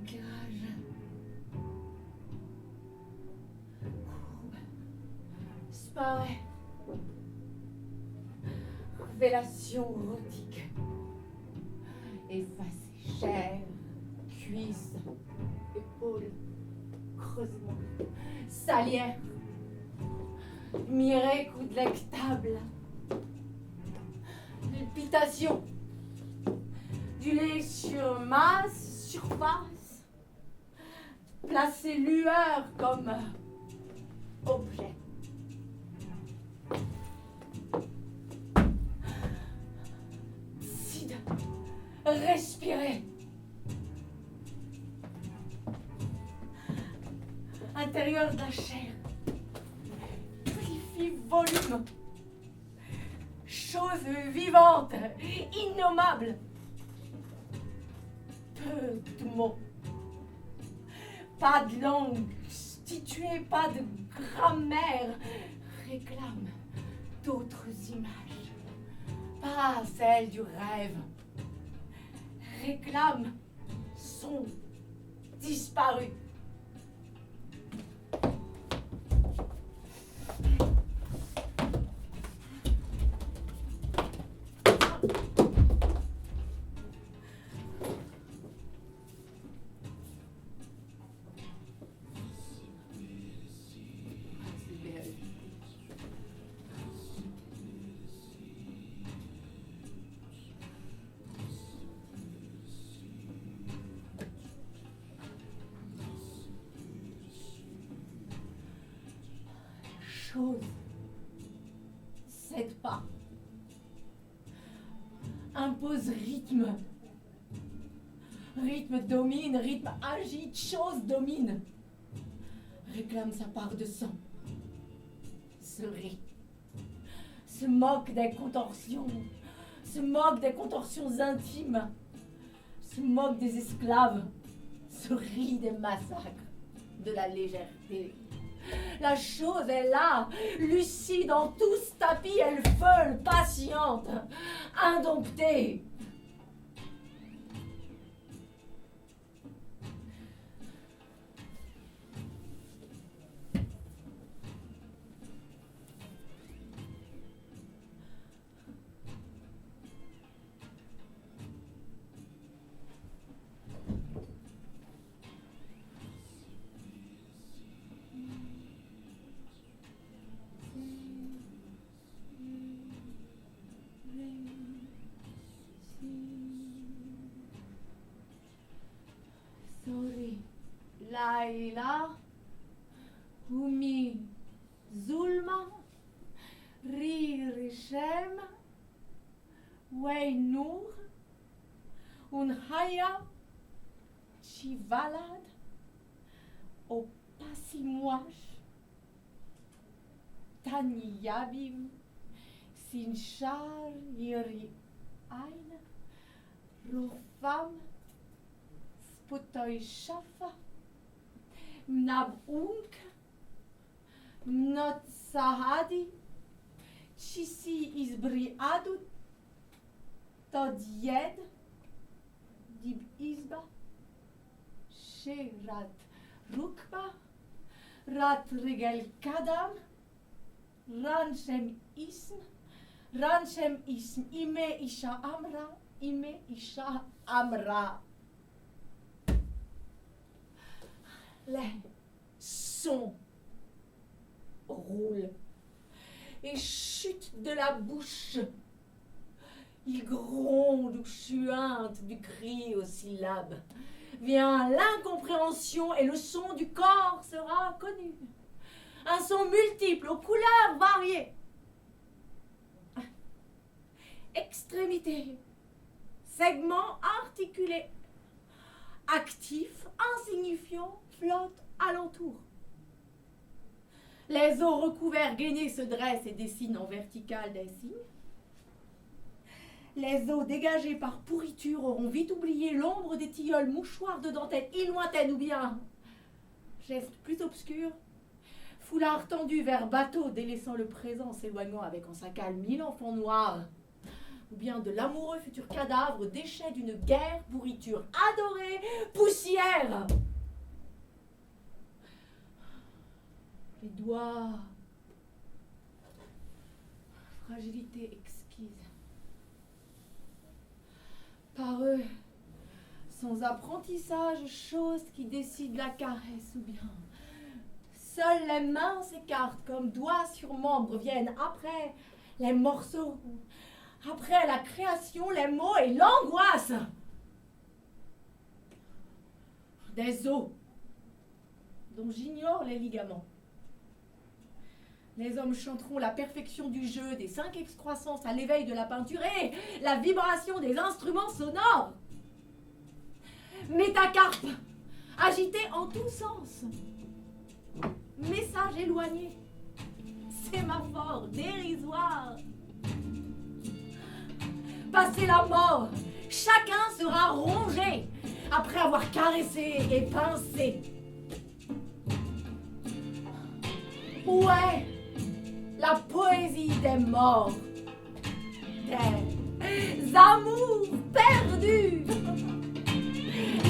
éclairage. Courbe. Sparaît. Révélation érotique. Effacée. Chair. Cuisse. Épaules. Creusement. Salière. Mirée coup délectable. Palpitation. Du lait sur masse, surface. Placé lueur comme objet. Cide. Respirer. Intérieur de la chair. Purifie volume. Chose vivante, innommable. Peu de mots. Pas de langue instituée, pas de grammaire. Réclame d'autres images. Pas celles du rêve. Réclame son disparu. Chose. Cède pas. Impose rythme. Rythme domine, rythme agite, chose domine. Réclame sa part de sang. Se rit. Se moque des contorsions. Se moque des contorsions intimes. Se moque des esclaves. Se rit des massacres. De la légèreté. La chose est là, lucide en tout ce tapis, elle feule, patiente, indomptée. Sorry, Laila, Humi, Zulma, Ririshem, Wainur, Unhaya, Chivalad, Opasimwash, Tanyabim, Sinchar, Yiri Ain, Rofam, Spotoi Shafa, Mnabunk, Mnot Sahadi, Chisi Isbri Adut, Tod Yed, Dib Isba, Sherat Rukba, Rat Regel Kadam, Ranshem Ism, Ime Isha Amra, Ime Isha Amra. Les sons roulent et chutent de la bouche. Ils grondent ou chuintent du cri aux syllabes. Vient l'incompréhension et le son du corps sera connu. Un son multiple aux couleurs variées. Extrémité, segment articulé, actif, insignifiant, flotte alentour. Les os recouverts gainés se dressent et dessinent en vertical des signes. Les os dégagés par pourriture auront vite oublié l'ombre des tilleuls mouchoirs de dentelle lointaine ou bien, geste plus obscur, foulard tendu vers bateau délaissant le présent, s'éloignant avec en sa cale 1000 enfants noirs, ou bien de l'amoureux futur cadavre, déchet d'une guerre, pourriture adorée, poussière. Les doigts, fragilité exquise. Par eux, sans apprentissage, chose qui décide la caresse ou bien. Seules les mains s'écartent comme doigts sur membre, viennent après les morceaux, après la création, les mots et l'angoisse. Des os dont j'ignore les ligaments. Les hommes chanteront la perfection du jeu, des 5 excroissances à l'éveil de la peinture et la vibration des instruments sonores. Métacarpe, agité en tous sens. Message éloigné. Sémaphore dérisoire. Passé la mort, chacun sera rongé après avoir caressé et pincé. Où est la poésie des morts, des amours perdus?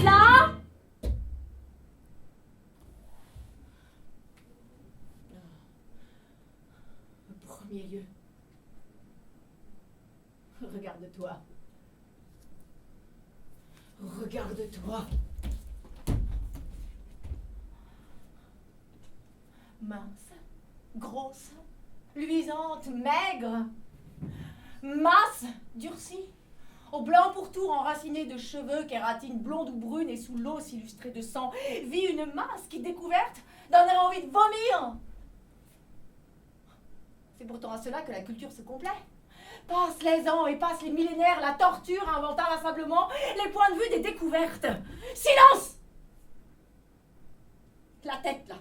Là, au premier lieu, regarde-toi. Regarde-toi. Mince, grosse, luisante, maigre, masse, durcie, au blanc pourtour enraciné de cheveux, kératine blonde ou brune et sous l'os illustrée de sang, vit une masse qui, découverte, donnerait envie de vomir. C'est pourtant à cela que la culture se complaît. Passent les ans et passent les millénaires, la torture invente inlassablement les points de vue des découvertes. Silence! La tête, là.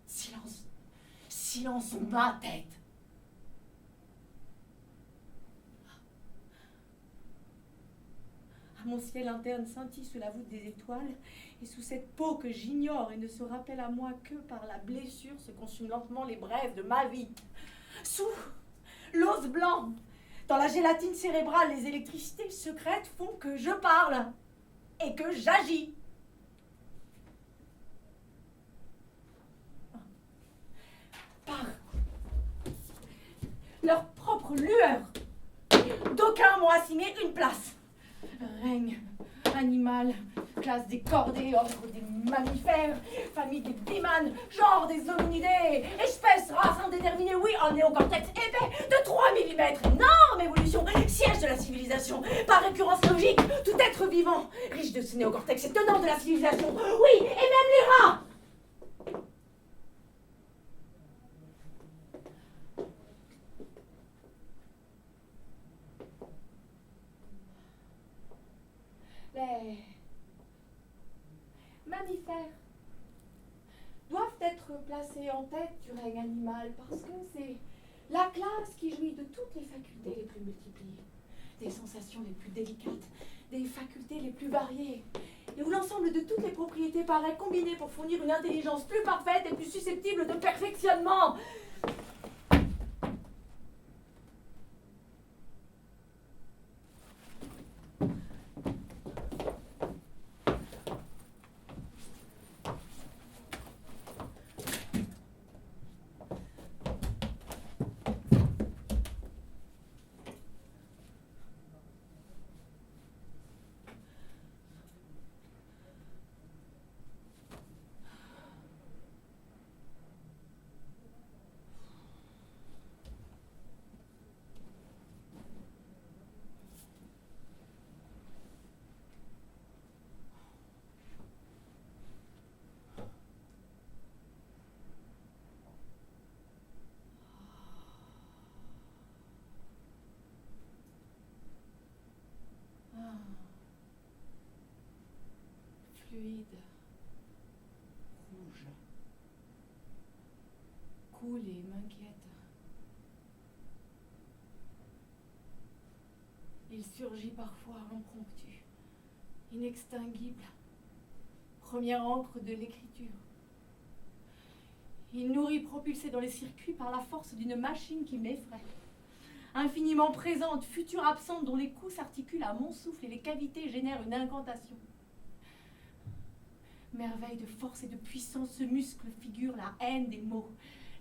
Silence. Silence, ma tête. Mon ciel interne scintille sous la voûte des étoiles, et sous cette peau que j'ignore et ne se rappelle à moi que par la blessure se consument lentement les brèves de ma vie. Sous l'os blanc, dans la gélatine cérébrale, les électricités secrètes font que je parle et que j'agis. Par leur propre lueur, d'aucuns m'ont assigné une place. Règne animal, classe des cordés, ordre des mammifères, famille des bimanes, genre des hominidés, espèce, race indéterminée, oui, un néocortex épais de 3 mm, énorme évolution, siège de la civilisation, par récurrence logique, tout être vivant, riche de ce néocortex et tenant de la civilisation, oui, et même les rats. Les mammifères doivent être placés en tête du règne animal parce que c'est la classe qui jouit de toutes les facultés les plus multipliées, des sensations les plus délicates, des facultés les plus variées, et où l'ensemble de toutes les propriétés paraît combiné pour fournir une intelligence plus parfaite et plus susceptible de perfectionnement. Fluide, rouge, coule et m'inquiète. Il surgit parfois impromptu, inextinguible, première encre de l'écriture. Il nourrit propulsé dans les circuits par la force d'une machine qui m'effraie. infiniment présente, future absente, dont les coups s'articulent à mon souffle et les cavités génèrent une incantation. Merveille de force et de puissance, ce muscle figure la haine des mots,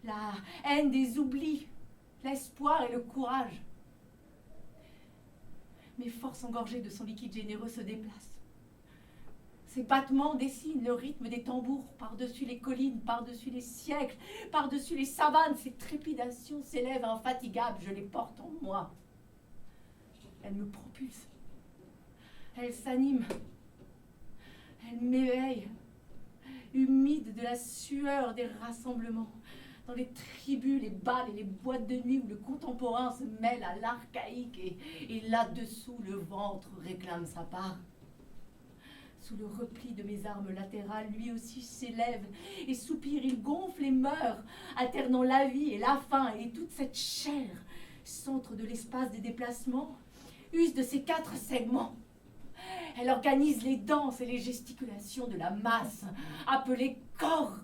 la haine des oublis, l'espoir et le courage. Mes forces engorgées de son liquide généreux se déplacent. Ces battements dessinent le rythme des tambours par-dessus les collines, par-dessus les siècles, par-dessus les savanes. Ces trépidations s'élèvent infatigables, je les porte en moi. Elles me propulsent. Elles s'animent. Elles m'éveillent, humides de la sueur des rassemblements. Dans les tribus, les bals et les boîtes de nuit où le contemporain se mêle à l'archaïque et là-dessous, le ventre réclame sa part. Sous le repli de mes armes latérales, lui aussi s'élève et soupire, il gonfle et meurt, alternant la vie et la faim, et toute cette chair, centre de l'espace des déplacements, use de ses 4 segments. Elle organise les danses et les gesticulations de la masse, appelée corps.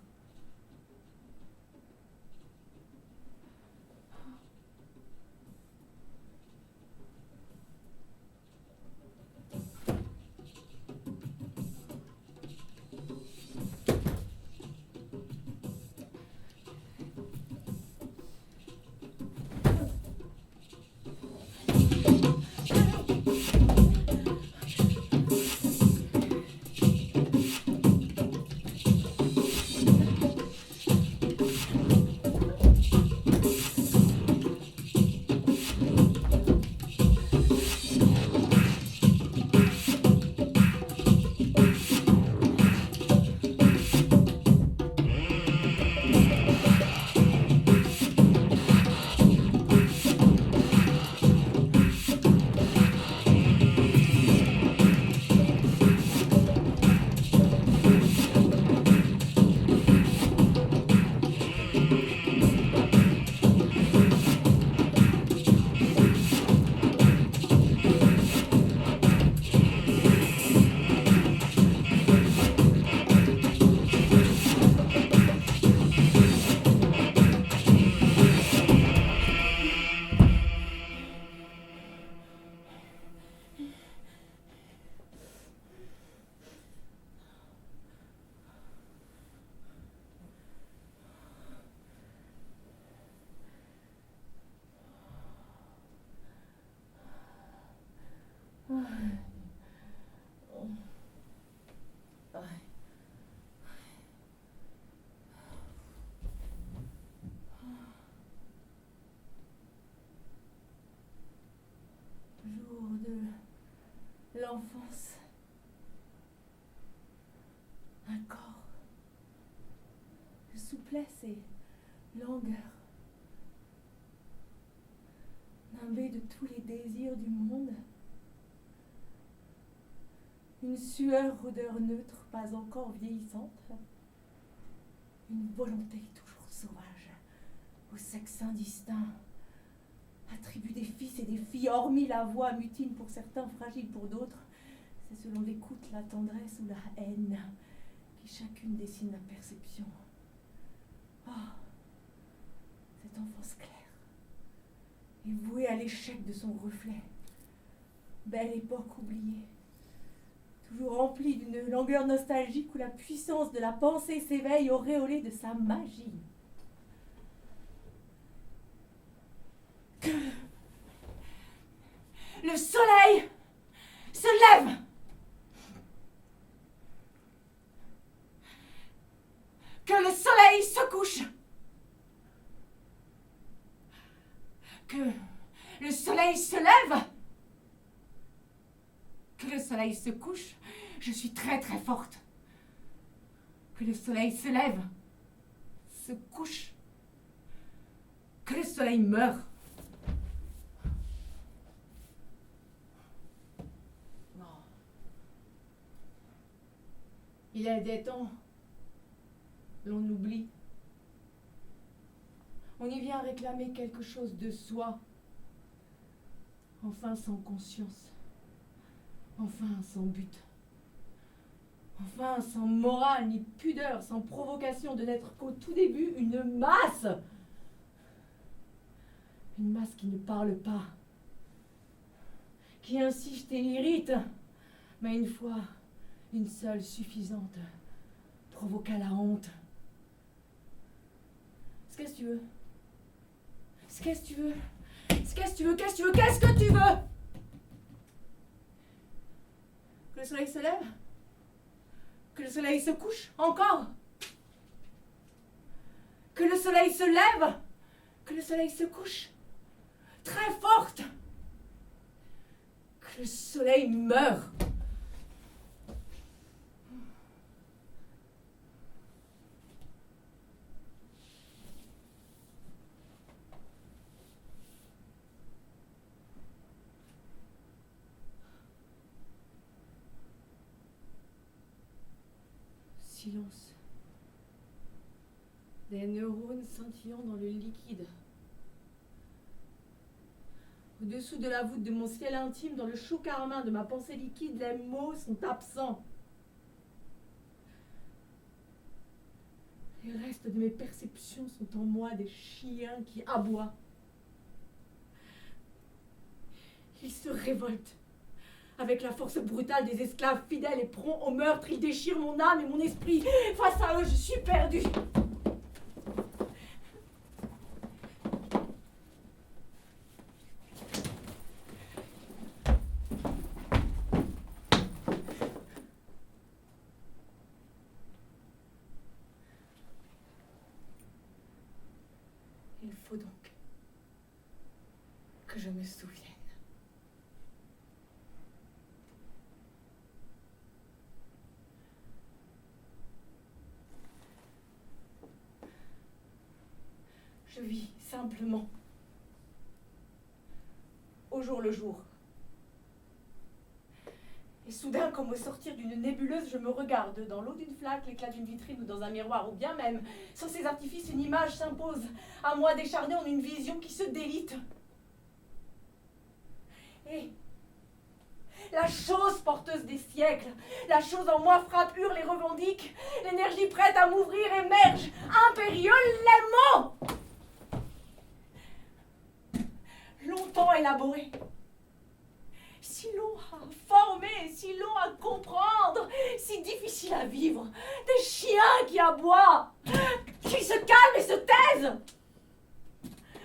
Jour de l'enfance. Un corps de souplesse et langueur, nimbé de tous les désirs du monde. Une sueur odeur neutre, pas encore vieillissante. Une volonté toujours sauvage, au sexe indistinct. Attribut des fils et des filles, hormis la voix mutine pour certains, fragile pour d'autres. C'est selon l'écoute, la tendresse ou la haine qui chacune dessine la perception. Oh, cette enfance claire est vouée à l'échec de son reflet. Belle époque oubliée, toujours remplie d'une langueur nostalgique où la puissance de la pensée s'éveille auréolée de sa magie. Que le soleil se lève. Que le soleil se couche. Que le soleil se lève. Que le soleil se couche. Je suis très très forte. Que le soleil se lève, se couche. Que le soleil meure. Il est des temps, l'on oublie. On y vient réclamer quelque chose de soi, enfin sans conscience, enfin sans but, enfin sans morale ni pudeur, sans provocation de n'être qu'au tout début une masse. Une masse qui ne parle pas, qui insiste et irrite, mais une fois, une seule suffisante, provoqua la honte. Qu'est-ce que tu veux? Qu'est-ce que tu veux? Qu'est-ce que tu veux? Qu'est-ce que tu veux? Qu'est-ce que tu veux? Que le soleil se lève? Que le soleil se couche? Encore? Que le soleil se lève? Que le soleil se couche? Très forte! Que le soleil meure! Silence. Des neurones scintillant dans le liquide. Au-dessous de la voûte de mon ciel intime, dans le chaud carmin de ma pensée liquide, les mots sont absents. Les restes de mes perceptions sont en moi des chiens qui aboient. Ils se révoltent. Avec la force brutale des esclaves fidèles et prompts au meurtre, ils déchirent mon âme et mon esprit. Face à eux, je suis perdue. Il faut donc que je me souvienne. Je vis simplement, au jour le jour. Et soudain, comme au sortir d'une nébuleuse, je me regarde dans l'eau d'une flaque, l'éclat d'une vitrine ou dans un miroir, ou bien même, sans ces artifices, une image s'impose à moi décharnée en une vision qui se délite. Et la chose porteuse des siècles, la chose en moi frappe, hurle et revendique, l'énergie prête à m'ouvrir émerge, impérieux les mots! Longtemps élaboré, si long à former, si long à comprendre, si difficile à vivre, des chiens qui aboient, qui se calment et se taisent.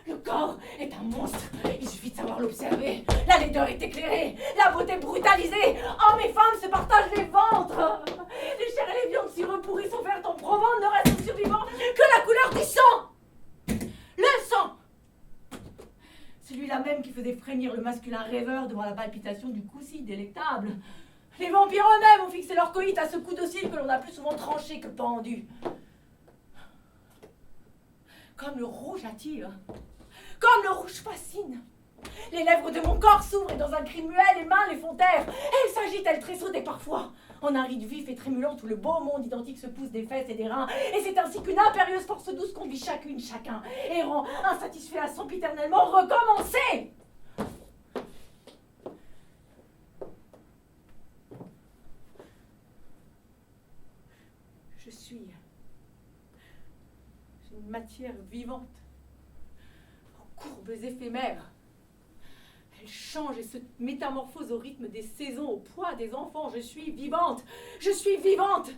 Le corps est un monstre, il suffit de savoir l'observer. La laideur est éclairée, la beauté brutalisée. Hommes et femmes se partagent les ventres. Les chairs et les viandes si repourries sont vertes en provence, ne reste au survivant que la couleur du sang. Le sang, celui-là même qui faisait frémir le masculin rêveur devant la palpitation du cou si délectable. Les vampires eux-mêmes ont fixé leur coït à ce coup docile que l'on a plus souvent tranché que pendu. Comme le rouge attire, comme le rouge fascine. Les lèvres de mon corps s'ouvrent et dans un cri muet, les mains les font taire. Elles s'agitent, elles tressautent et parfois, en un rite vif et trémulant, tout le beau monde identique se pousse des fesses et des reins. Et c'est ainsi qu'une impérieuse force douce conduit chacune, chacun, errant, insatisfait à sempiternellement recommencer. Je suis une matière vivante, aux courbes éphémères. Elle change et se métamorphose au rythme des saisons, au poids des enfants. Je suis vivante. Je suis vivante.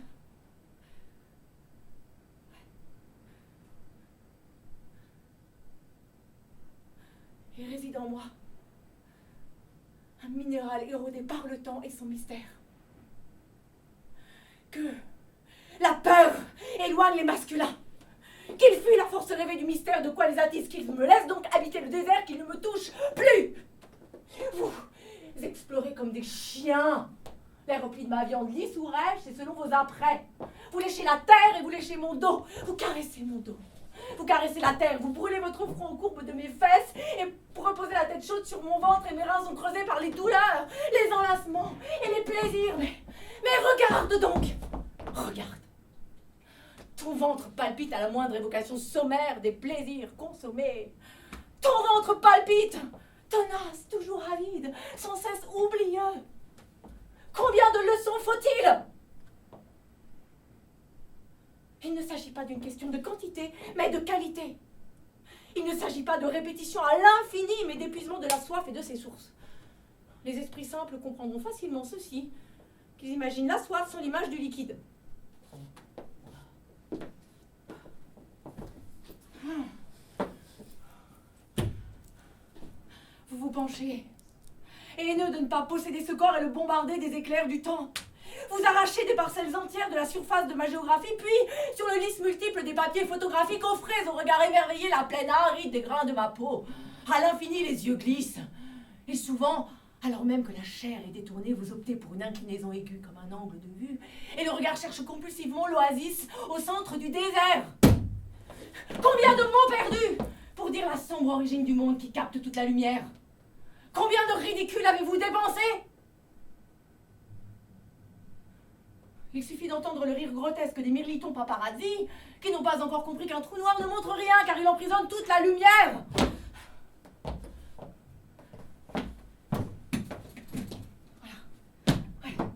Et réside en moi un minéral érodé par le temps et son mystère. Que la peur éloigne les masculins. Qu'il fuit la force rêvée du mystère de quoi les attise, qu'ils me laissent donc habiter le désert, qu'ils ne me touchent plus. Vous explorez comme des chiens les replis de ma viande lisse ou rêche, c'est selon vos apprêts. Vous léchez la terre et vous léchez mon dos. Vous caressez mon dos. Vous caressez la terre, vous brûlez votre front aux courbes de mes fesses et pour reposer la tête chaude sur mon ventre et mes reins sont creusés par les douleurs, les enlacements et les plaisirs. Mais regarde donc. Regarde. Ton ventre palpite à la moindre évocation sommaire des plaisirs consommés. Ton ventre palpite, tenace, toujours avide, sans cesse oublieux. Combien de leçons faut-il? Il ne s'agit pas d'une question de quantité, mais de qualité. Il ne s'agit pas de répétition à l'infini, mais d'épuisement de la soif et de ses sources. Les esprits simples comprendront facilement ceci, qu'ils imaginent la soif sur l'image du liquide. Vous vous penchez, haineux de ne pas posséder ce corps et le bombarder des éclairs du temps. Vous arrachez des parcelles entières de la surface de ma géographie, puis, sur le lisse multiple des papiers photographiques, offrez au regard émerveillé la plaine aride des grains de ma peau. À l'infini, les yeux glissent. Et souvent, alors même que la chair est détournée, vous optez pour une inclinaison aiguë comme un angle de vue, et le regard cherche compulsivement l'oasis au centre du désert. Combien de mots perdus pour dire la sombre origine du monde qui capte toute la lumière? Combien de ridicules avez-vous dépensé? Il suffit d'entendre le rire grotesque des mirlitons paparazzi qui n'ont pas encore compris qu'un trou noir ne montre rien car il emprisonne toute la lumière. Voilà.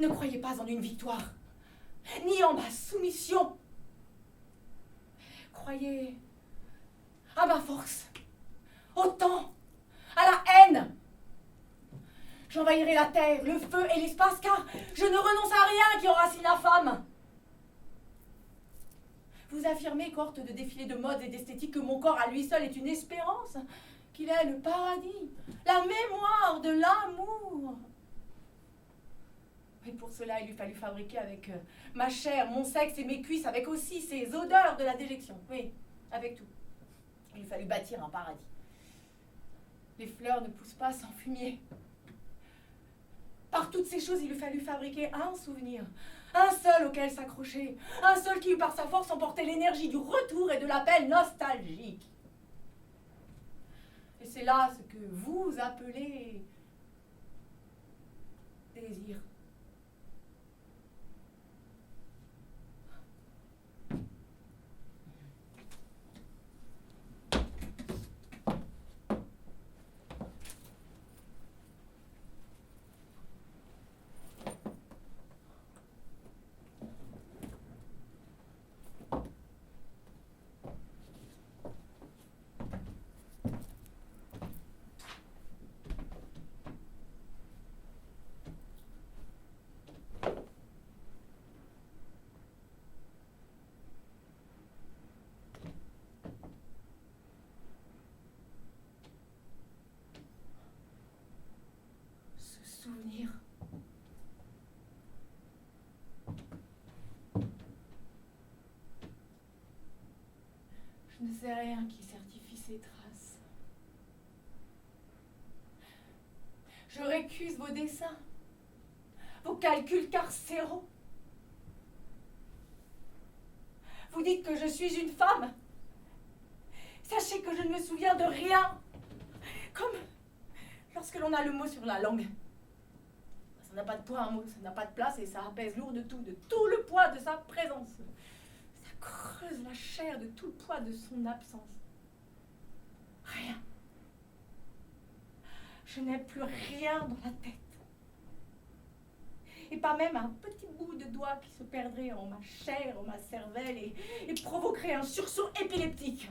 Ne croyez pas en une victoire, ni en ma soumission. Croyez à ma force, au temps, à la haine. J'envahirai la terre, le feu et l'espace, car je ne renonce à rien qui enracine la femme. Vous affirmez, cohorte de défilés de modes et d'esthétique, que mon corps à lui seul est une espérance, qu'il est le paradis, la mémoire de l'amour. Et pour cela, il lui fallut fabriquer avec ma chair, mon sexe et mes cuisses, avec aussi ces odeurs de la déjection. Oui, avec tout. Il lui fallut bâtir un paradis. Les fleurs ne poussent pas sans fumier. Par toutes ces choses, il lui fallut fabriquer un souvenir, un seul auquel s'accrocher, un seul qui, par sa force, emportait l'énergie du retour et de l'appel nostalgique. Et c'est là ce que vous appelez désir. Souvenir. Je ne sais rien qui certifie ces traces. Je récuse vos dessins, vos calculs carcéraux. Vous dites que je suis une femme. Sachez que je ne me souviens de rien. Comme lorsque l'on a le mot sur la langue. Ça n'a pas de poids, un mot, ça n'a pas de place et ça apaise lourd de tout le poids de sa présence. Ça creuse la chair de tout le poids de son absence. Rien. Je n'ai plus rien dans la tête. Et pas même un petit bout de doigt qui se perdrait en ma chair, en ma cervelle et provoquerait un sursaut épileptique.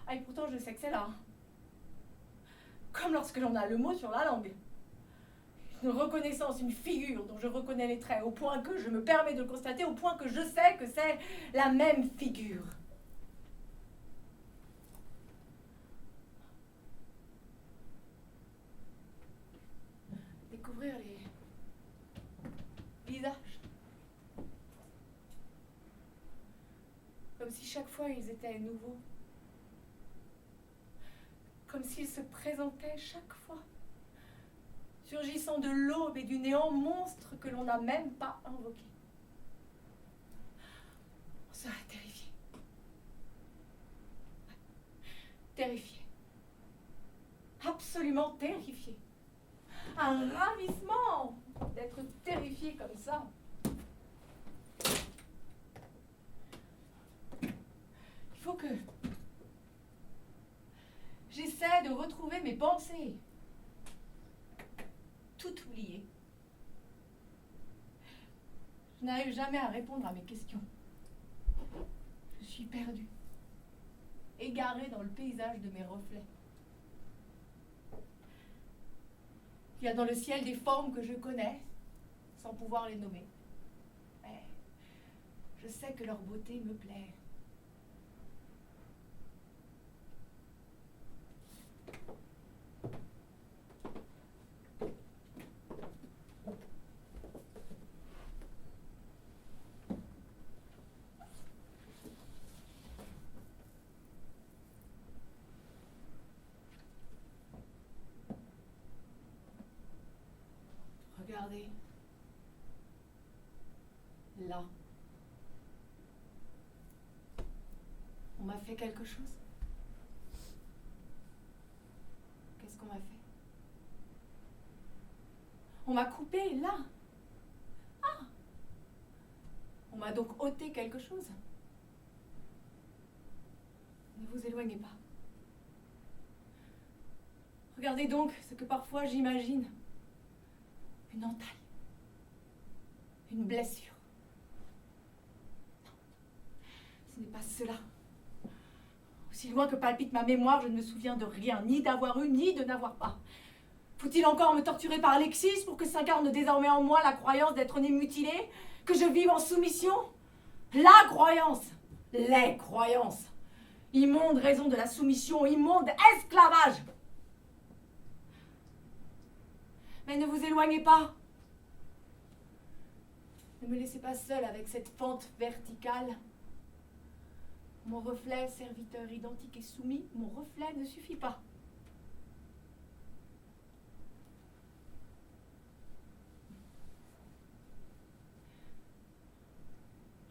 Ah, et pourtant je sais que c'est là. Comme lorsque l'on a le mot sur la langue. Une reconnaissance, une figure dont je reconnais les traits, au point que je me permets de le constater, au point que je sais que c'est la même figure. Découvrir les visages. Comme si chaque fois ils étaient nouveaux. Comme s'ils se présentaient chaque fois. Surgissant de l'aube et du néant monstre que l'on n'a même pas invoqué. On serait terrifié. Terrifié. Absolument terrifié. Un ravissement d'être terrifié comme ça. Il faut que j'essaie de retrouver mes pensées. Tout oublié. Je n'arrive jamais à répondre à mes questions. Je suis perdue, égarée dans le paysage de mes reflets. Il y a dans le ciel des formes que je connais, sans pouvoir les nommer. Mais je sais que leur beauté me plaît. Regardez. Là. On m'a fait quelque chose. Qu'est-ce qu'on m'a fait? On m'a coupé là. Ah! On m'a donc ôté quelque chose. Ne vous éloignez pas. Regardez donc ce que parfois j'imagine. Une entaille. Une blessure. Non. Ce n'est pas cela. Aussi loin que palpite ma mémoire, je ne me souviens de rien, ni d'avoir eu, ni de n'avoir pas. Faut-il encore me torturer par Alexis pour que s'incarne désormais en moi la croyance d'être né mutilé, que je vive en soumission? La croyance, les croyances. Immonde raison de la soumission, immonde esclavage. Mais ne vous éloignez pas. Ne me laissez pas seule avec cette pente verticale. Mon reflet, serviteur identique et soumis, mon reflet ne suffit pas.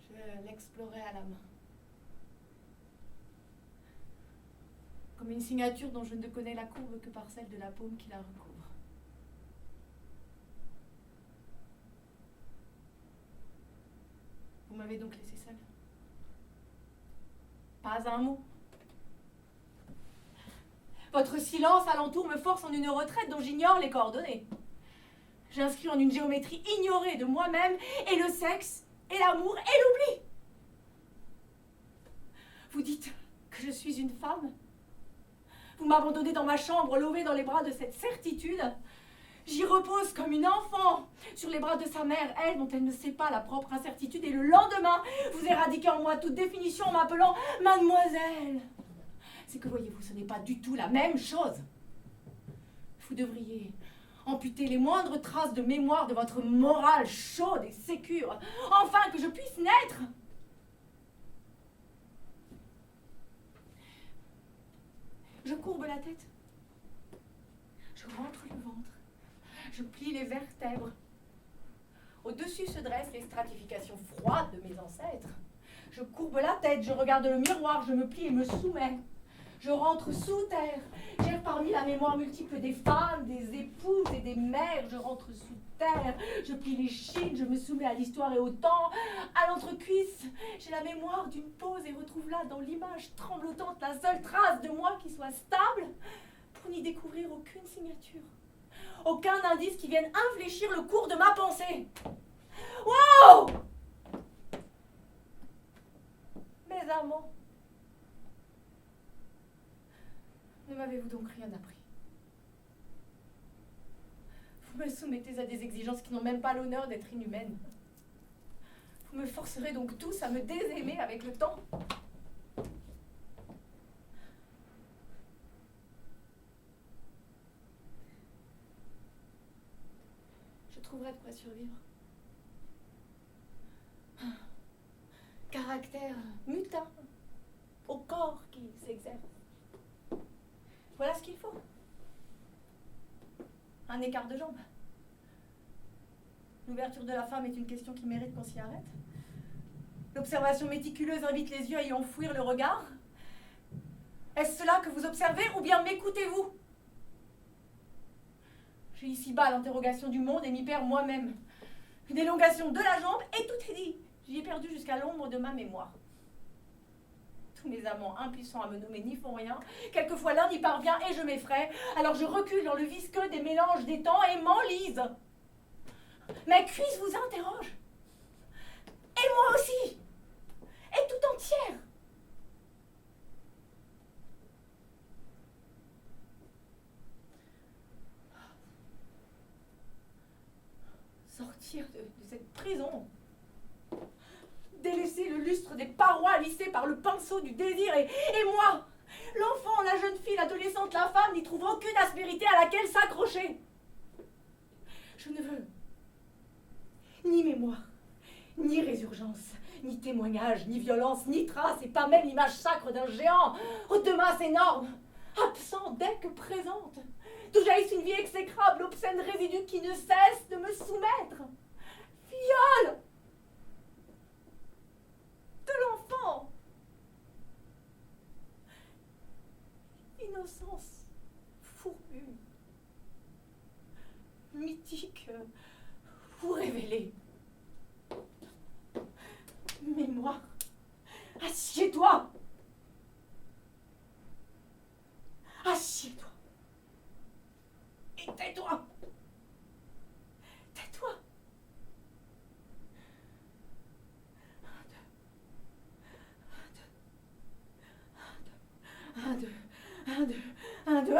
Je l'explorais à la main. Comme une signature dont je ne connais la courbe que par celle de la paume qui la recouvre. Vous m'avez donc laissé seule. Pas un mot. Votre silence alentour me force en une retraite dont j'ignore les coordonnées. J'inscris en une géométrie ignorée de moi-même et le sexe, et l'amour, et l'oubli. Vous dites que je suis une femme. Vous m'abandonnez dans ma chambre, levée dans les bras de cette certitude. J'y repose comme une enfant sur les bras de sa mère, elle dont elle ne sait pas la propre incertitude, et le lendemain, vous éradiquez en moi toute définition en m'appelant mademoiselle. C'est que voyez-vous, ce n'est pas du tout la même chose. Vous devriez amputer les moindres traces de mémoire de votre morale chaude et sécure, enfin que je puisse naître. Je courbe la tête. Je rentre le ventre. Je plie les vertèbres. Au-dessus se dressent les stratifications froides de mes ancêtres. Je courbe la tête, je regarde le miroir, je me plie et me soumets. Je rentre sous terre. J'erre parmi la mémoire multiple des femmes, des épouses et des mères. Je rentre sous terre. Je plie les chines, je me soumets à l'histoire et au temps, à l'entrecuisse. J'ai la mémoire d'une pause et retrouve là, dans l'image tremblotante, la seule trace de moi qui soit stable pour n'y découvrir aucune signature. Aucun indice qui vienne infléchir le cours de ma pensée. Wow! Mes amants, ne m'avez-vous donc rien appris? Vous me soumettez à des exigences qui n'ont même pas l'honneur d'être inhumaines. Vous me forcerez donc tous à me désaimer avec le temps. Je trouverai de quoi survivre. Caractère mutin au corps qui s'exerce. Voilà ce qu'il faut. Un écart de jambes. L'ouverture de la femme est une question qui mérite qu'on s'y arrête. L'observation méticuleuse invite les yeux à y enfouir le regard. Est-ce cela que vous observez ou bien m'écoutez-vous? J'ai ici-bas l'interrogation du monde et m'y perds moi-même. Une élongation de la jambe et tout est dit. J'y ai perdu jusqu'à l'ombre de ma mémoire. Tous mes amants impuissants à me nommer n'y font rien. Quelquefois l'un y parvient et je m'effraie. Alors je recule dans le visqueux des mélanges des temps et m'enlise. Ma cuisse vous interroge. Et moi aussi. Et tout entière. sortir de cette prison, délaisser le lustre des parois lissées par le pinceau du désir, et moi, l'enfant, la jeune fille, l'adolescente, la femme, n'y trouve aucune aspérité à laquelle s'accrocher. Je ne veux ni mémoire, ni résurgence, ni témoignage, ni violence, ni trace, et pas même l'image sacre d'un géant aux deux masses énormes, absent dès que présente, d'où jaillisse une vie exécrable, obscène résidu qui ne cesse de me soumettre. Viol de l'enfant. Innocence fourbue, mythique ou révélée. Mémoire, assieds-toi. Assieds-toi. Et tais-toi. Tais-toi. Un, deux.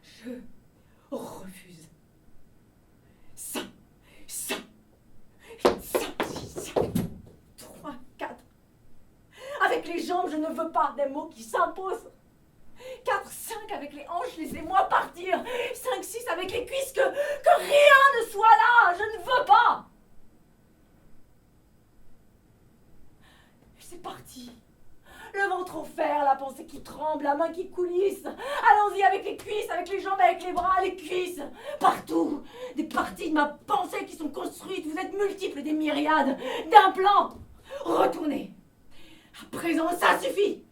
Je refuse. Ça, 3, 4. Avec les jambes, je ne veux pas des mots qui s'imposent. 4, 5 avec les hanches, laissez-moi partir. 5, 6 avec les cuisses, que rien ne soit là. Je ne veux pas. C'est parti. Le ventre en fer, la pensée qui tremble, la main qui coulisse. Allons-y avec les cuisses, avec les jambes, avec les bras, les cuisses. Partout, des parties de ma pensée qui sont construites. Vous êtes multiples, des myriades d'implants. Retournez. À présent, ça suffit.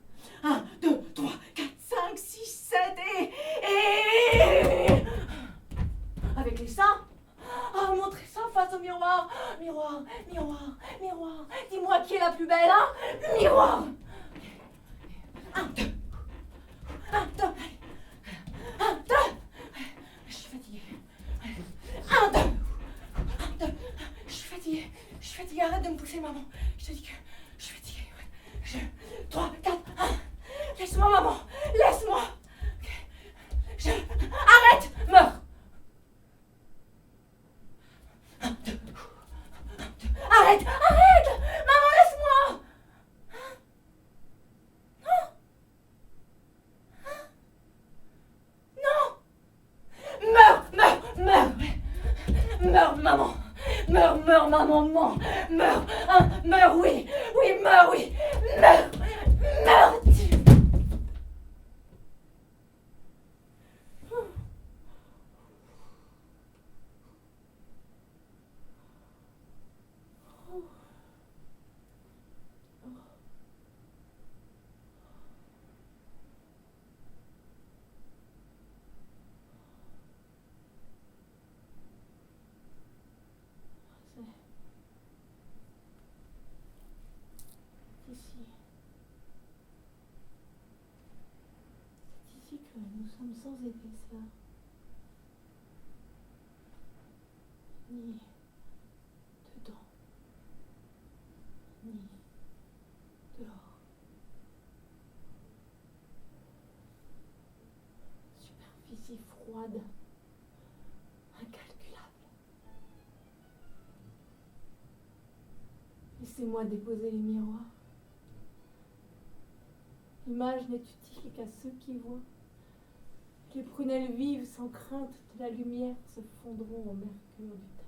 1, 2, 3, 4, 5, 6, 7 et... Avec les seins. Ah, montrez ça face au miroir. Miroir, miroir, miroir. Dis-moi qui est la plus belle, hein? Miroir. 1, 2. 1, 2. 1, 2. Je suis fatiguée. 1, 2. 1, 2. Je suis fatiguée. Arrête de me pousser, maman. Je te dis que je suis fatiguée. 3, 4, 1. Laisse-moi, maman. Laisse-moi. Arrête. Meurs. 1, 2. Arrête. Maman, laisse-moi. Meurs, maman. Meurs, maman. Meurs, oui, meurs, oui. Meurs. C'est ici que nous sommes sans épaisseur, ni dedans, ni dehors. Superficie froide, incalculable. Laissez-moi déposer les miroirs. L'image n'est utile qu'à ceux qui voient. Les prunelles vives, sans crainte de la lumière, se fondront au mercure du temps.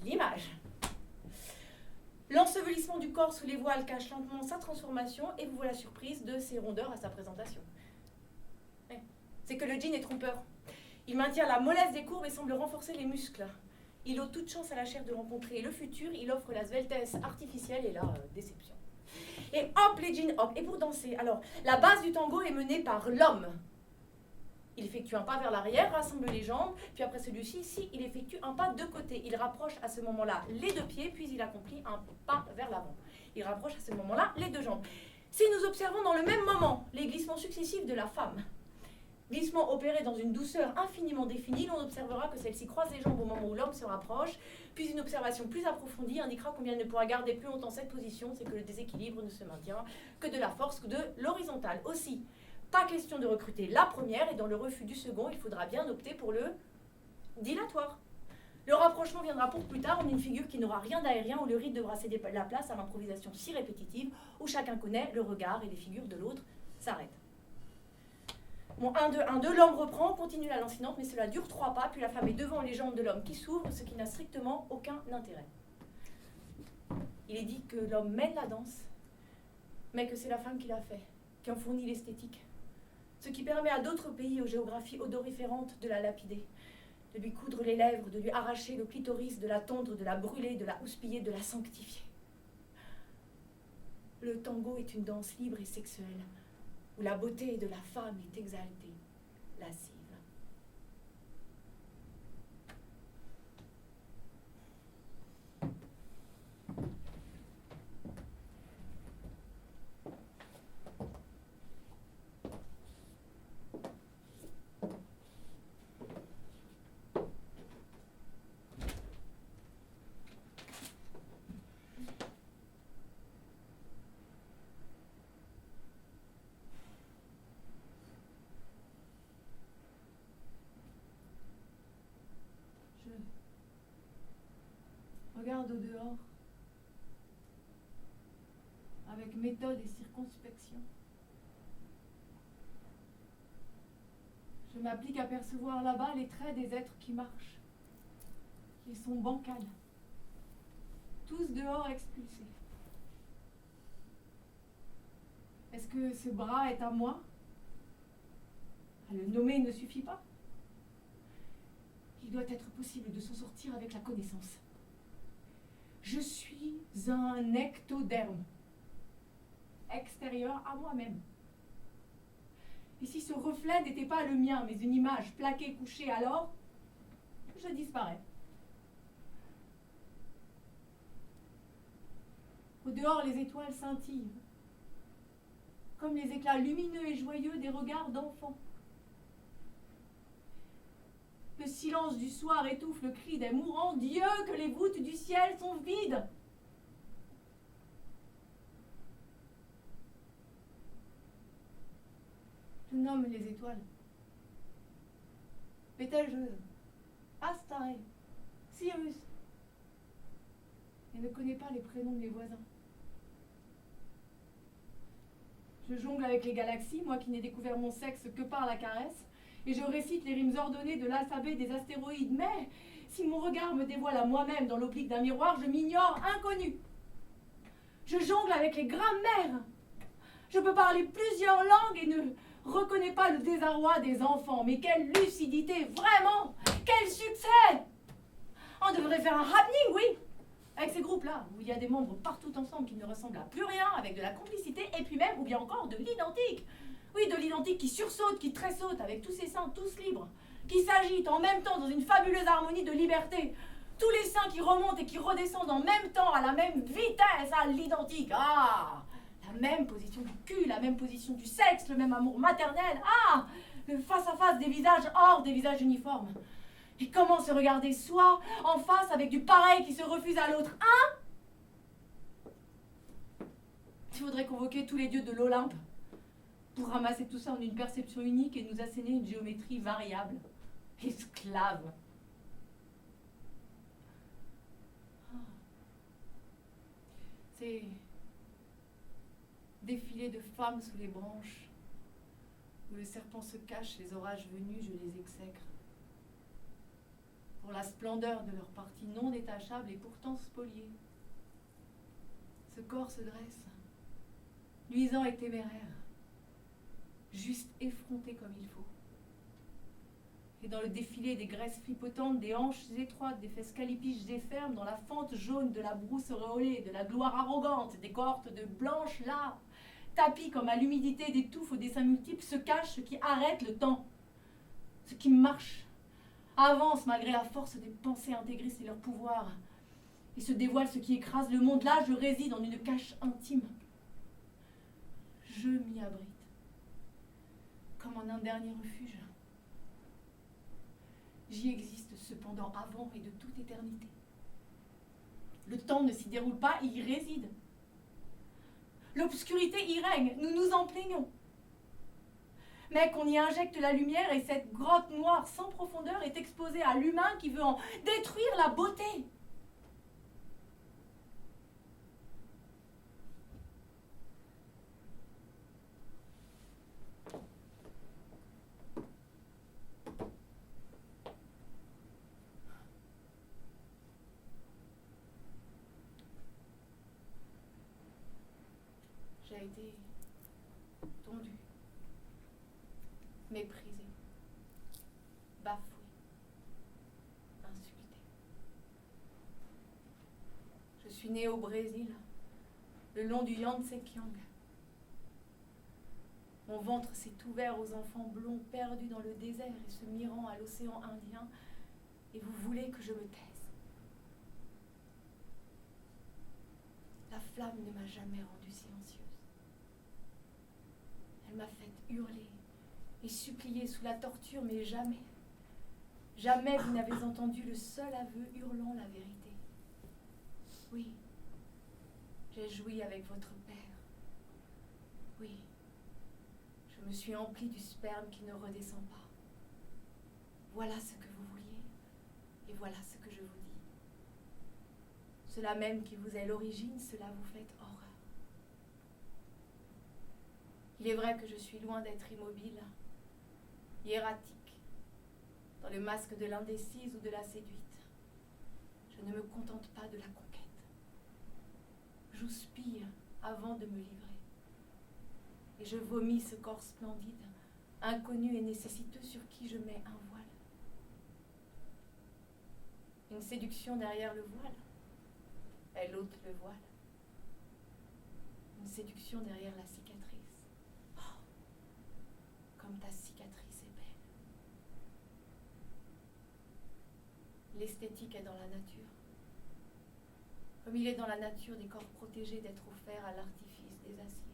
L'image. L'ensevelissement du corps sous les voiles cache lentement sa transformation et vous voilà surprise de ses rondeurs à sa présentation. C'est que le djinn est trompeur. Il maintient la mollesse des courbes et semble renforcer les muscles. Il ôte toute chance à la chair de rencontrer le futur, il offre la sveltesse artificielle et la déception. Et hop, les djinns, hop. Et pour danser, alors, la base du tango est menée par l'homme. Il effectue un pas vers l'arrière, rassemble les jambes, puis après celui-ci, ici, il effectue un pas de côté. Il rapproche à ce moment-là les deux pieds, puis il accomplit un pas vers l'avant. Il rapproche à ce moment-là les deux jambes. Si nous observons dans le même moment les glissements successifs de la femme, glissement opéré dans une douceur infiniment définie, l'on observera que celle-ci croise les jambes au moment où l'homme se rapproche, puis une observation plus approfondie indiquera combien elle ne pourra garder plus longtemps cette position, c'est que le déséquilibre ne se maintient que de la force que de l'horizontale. Aussi, pas question de recruter la première, et dans le refus du second, il faudra bien opter pour le dilatoire. Le rapprochement viendra pour plus tard en une figure qui n'aura rien d'aérien, où le rythme devra céder la place à l'improvisation si répétitive, où chacun connaît le regard et les figures de l'autre s'arrêtent. Bon, 1, 2, 1, 2, l'homme reprend, continue la lancinante, mais cela dure 3 pas, puis la femme est devant les jambes de l'homme qui s'ouvrent, ce qui n'a strictement aucun intérêt. Il est dit que l'homme mène la danse, mais que c'est la femme qui l'a fait, qui en fournit l'esthétique. Ce qui permet à d'autres pays aux géographies odoriférantes de la lapider, de lui coudre les lèvres, de lui arracher le clitoris, de la tondre, de la brûler, de la houspiller, de la sanctifier. Le tango est une danse libre et sexuelle, où la beauté de la femme est exaltée, lascive. Regarde au dehors, avec méthode et circonspection. Je m'applique à percevoir là-bas les traits des êtres qui marchent. Ils sont bancals, tous dehors expulsés. Est-ce que ce bras est à moi? À le nommer ne suffit pas. Il doit être possible de s'en sortir avec la connaissance. Je suis un ectoderme, extérieur à moi-même. Et si ce reflet n'était pas le mien, mais une image plaquée, couchée, alors je disparais. Au dehors, les étoiles scintillent, comme les éclats lumineux et joyeux des regards d'enfants. Le silence du soir étouffe le cri des mourants. Dieu, que les voûtes du ciel sont vides! surnomme les étoiles. Bételgeuse, Astaré, Cyrus. Et ne connaît pas les prénoms de mes voisins. Je jongle avec les galaxies, moi qui n'ai découvert mon sexe que par la caresse, et je récite les rimes ordonnées de l'alphabet des astéroïdes. Mais si mon regard me dévoile à moi-même dans l'oblique d'un miroir, je m'ignore inconnu. Je jongle avec les grammaires. Je peux parler plusieurs langues et ne reconnais pas le désarroi des enfants. Mais quelle lucidité, vraiment! Quel succès! On devrait faire un happening, oui! Avec ces groupes-là, où il y a des membres partout ensemble qui ne ressemblent à plus rien, avec de la complicité, et puis même, ou bien encore, de l'identique. Oui, de l'identique qui sursaute, qui tressaute, avec tous ses seins, tous libres, qui s'agitent en même temps dans une fabuleuse harmonie de liberté. Tous les seins qui remontent et qui redescendent en même temps, à la même vitesse, à l'identique. Ah! La même position du cul, la même position du sexe, le même amour maternel. Ah! Le face-à-face des visages hors des visages uniformes. Et comment se regarder soi en face avec du pareil qui se refuse à l'autre, hein? Il faudrait convoquer tous les dieux de l'Olympe pour ramasser tout ça en une perception unique et nous asséner une géométrie variable. Esclave. Ces défilés de femmes sous les branches, où le serpent se cache, les orages venus, je les exècre. Pour la splendeur de leur partie non détachable et pourtant spoliée. Ce corps se dresse, luisant et téméraire, juste effronté comme il faut. Et dans le défilé des graisses flippotantes, des hanches étroites, des fesses calipiges et fermes, dans la fente jaune de la brousse auréolée, de la gloire arrogante, des cohortes de blanches larves, tapis comme à l'humidité des touffes aux dessins multiples, se cache ce qui arrête le temps, ce qui marche, avance malgré la force des pensées intégristes et leur pouvoir, et se dévoile ce qui écrase le monde. Là, je réside en une cache intime. Je m'y abrite, comme en un dernier refuge. J'y existe cependant avant et de toute éternité. Le temps ne s'y déroule pas, il y réside. L'obscurité y règne, nous nous en plaignons. Mais qu'on y injecte la lumière et cette grotte noire sans profondeur est exposée à l'humain qui veut en détruire la beauté. J'ai été tondue, méprisée, bafouée, insultée. Je suis née au Brésil, le long du Yangtze-Kiang. Mon ventre s'est ouvert aux enfants blonds perdus dans le désert et se mirant à l'océan Indien, et vous voulez que je me taise. La flamme ne m'a jamais rendue silencieuse. Elle m'a fait hurler et supplier sous la torture, mais jamais, jamais vous n'avez entendu le seul aveu hurlant la vérité. Oui, j'ai joui avec votre père. Oui, je me suis emplie du sperme qui ne redescend pas. Voilà ce que vous vouliez, et voilà ce que je vous dis. Cela même qui vous est l'origine, cela vous fait horreur. Il est vrai que je suis loin d'être immobile, hiératique, dans le masque de l'indécise ou de la séduite. Je ne me contente pas de la conquête. J'houspille avant de me livrer. Et je vomis ce corps splendide, inconnu et nécessiteux sur qui je mets un voile. Une séduction derrière le voile. Elle ôte le voile. Une séduction derrière la cicatrice. Comme ta cicatrice est belle. L'esthétique est dans la nature. Comme il est dans la nature des corps protégés d'être offerts à l'artifice des aciers.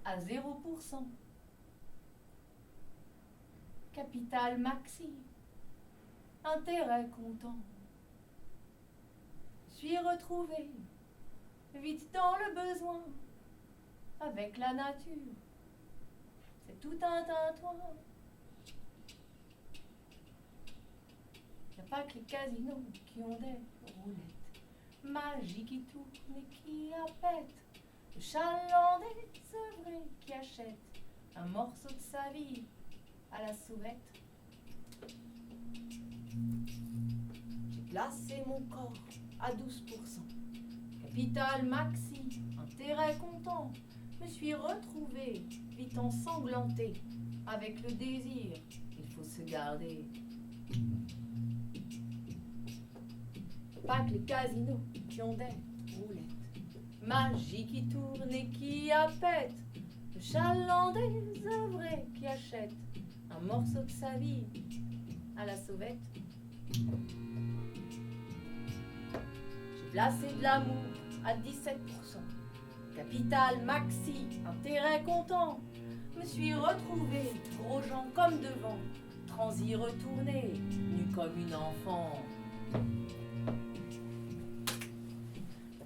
à 0%. Capital maxi, intérêt comptant. Suis retrouvé, vite dans le besoin, avec la nature. C'est tout un tintouin. Y a pas que les casinos qui ont des roulettes magiques qui tournent et qui appètent. Le chalandais sevré qui achète un morceau de sa vie à la sauvette. J'ai placé mon corps à 12%. Capital maxi, intérêt comptant. Me suis retrouvé vite ensanglanté. Avec le désir, il faut se garder. Pas que les casinos qui ont des roulettes magiques qui tournent et qui appètent. Le chalandais œuvré qui achète un morceau de sa vie à la sauvette. J'ai placé de l'amour à 17%. Capital maxi, intérêt comptant. Me suis retrouvé gros gens comme devant. Transi retourné, nu comme une enfant.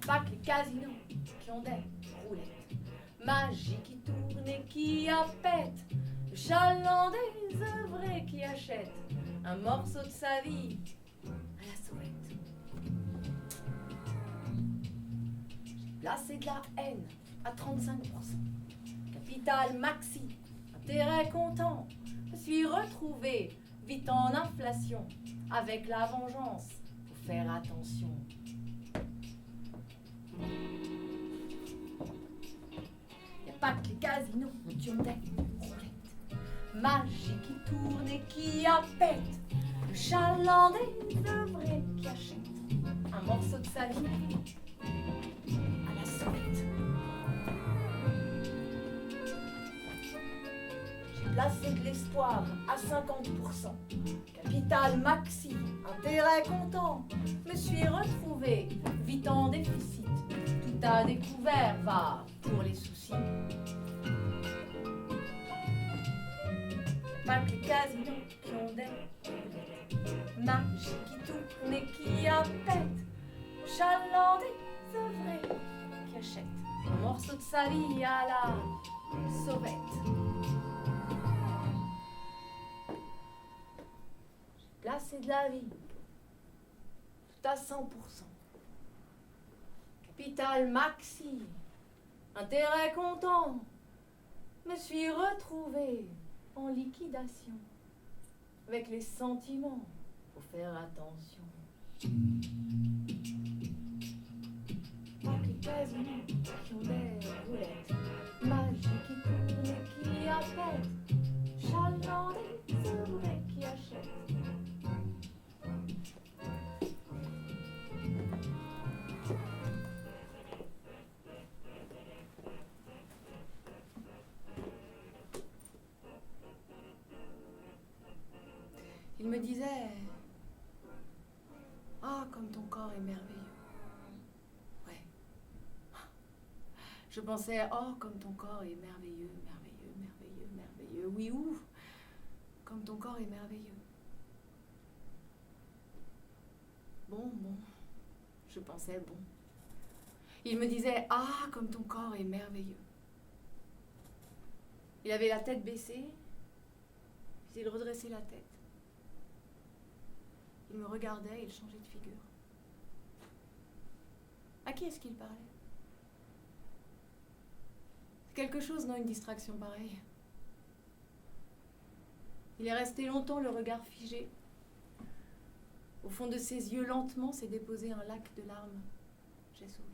Pas que les casinos qui ont des roulettes magiques qui tournent et qui appètent. Le chalandais œuvré qui achète un morceau de sa vie à la sauvette. J'ai placé de la haine à 35%. Capital maxi, intérêt comptant. Me suis retrouvé vite en inflation. Avec la vengeance, faut faire attention. Pas que les casinos qui ont des roulettes magiques qui tournent et qui appètent. Le chalandais œuvré qui achète un morceau de sa vie à la sauvette. J'ai placé de l'espoir à 50%. Capital maxi, intérêt comptant. Me suis retrouvé vite en déficit. Tout à découvert va pour les soucis. Pas que les casinos qui ont des roulettes magiques qui tournent et qui appètent. Chalandais œuvré qui achète un morceau de sa vie à la sauvette. J'ai placé de la vie tout à 100%. Capital maxi, intérêt comptant. Me suis retrouvé en liquidation. Avec les sentiments, faut faire attention. Pas que les casinos qui ont des roulettes magiques qui tournent et qui appètent. Chalandais œuvré qui achètent. Il me disait « Ah, comme ton corps est merveilleux. » Ouais. Je pensais « Oh, comme ton corps est merveilleux, merveilleux, merveilleux, merveilleux. » Oui, ouf, comme ton corps est merveilleux. Bon. Je pensais bon. Il me disait « Ah, comme ton corps est merveilleux. » Il avait la tête baissée, puis il redressait la tête. Il me regardait et il changeait de figure. À qui est-ce qu'il parlait? Quelque chose, non, une distraction pareille. Il est resté longtemps le regard figé. Au fond de ses yeux, lentement, s'est déposé un lac de larmes. J'ai souri.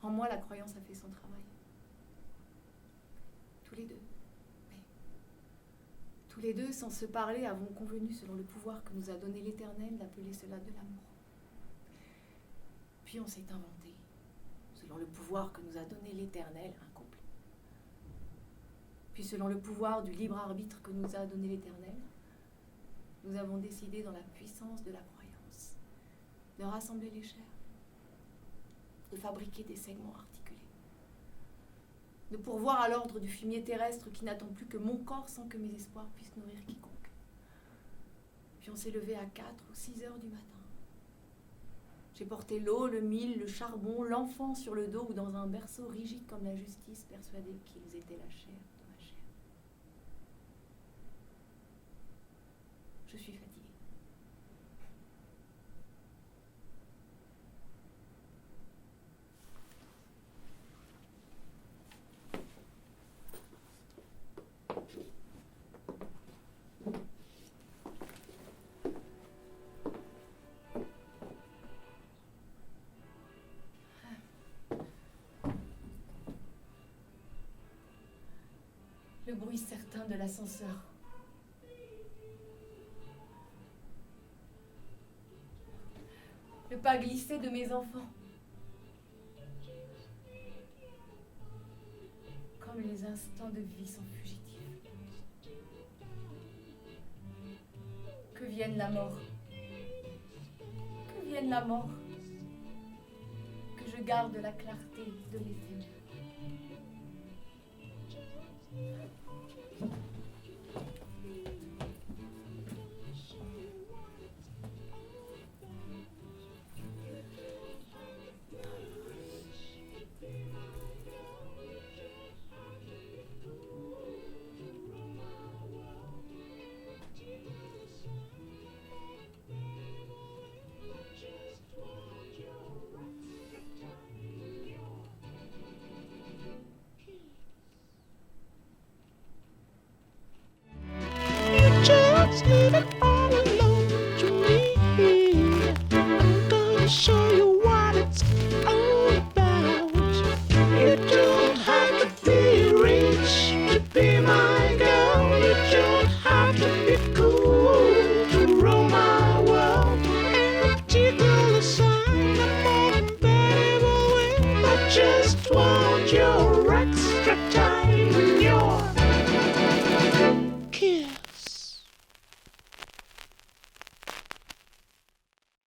En moi, la croyance a fait son travail. Tous les deux. Tous les deux, sans se parler, avons convenu, selon le pouvoir que nous a donné l'Éternel, d'appeler cela de l'amour. Puis on s'est inventé, selon le pouvoir que nous a donné l'Éternel, un couple. Puis selon le pouvoir du libre arbitre que nous a donné l'Éternel, nous avons décidé, dans la puissance de la croyance, de rassembler les chairs, de fabriquer des segments articulés, de pourvoir à l'ordre du fumier terrestre qui n'attend plus que mon corps sans que mes espoirs puissent nourrir quiconque. Puis on s'est levé à 4 ou 6 heures du matin. J'ai porté l'eau, le mil, le charbon, l'enfant sur le dos ou dans un berceau rigide comme la justice, persuadé qu'ils étaient la chair de ma chair. Je suis fatiguée. Le bruit certain de l'ascenseur. Le pas glissé de mes enfants. Comme les instants de vie sont fugitifs. Que vienne la mort. Que vienne la mort. Que je garde la clarté de l'éphémère.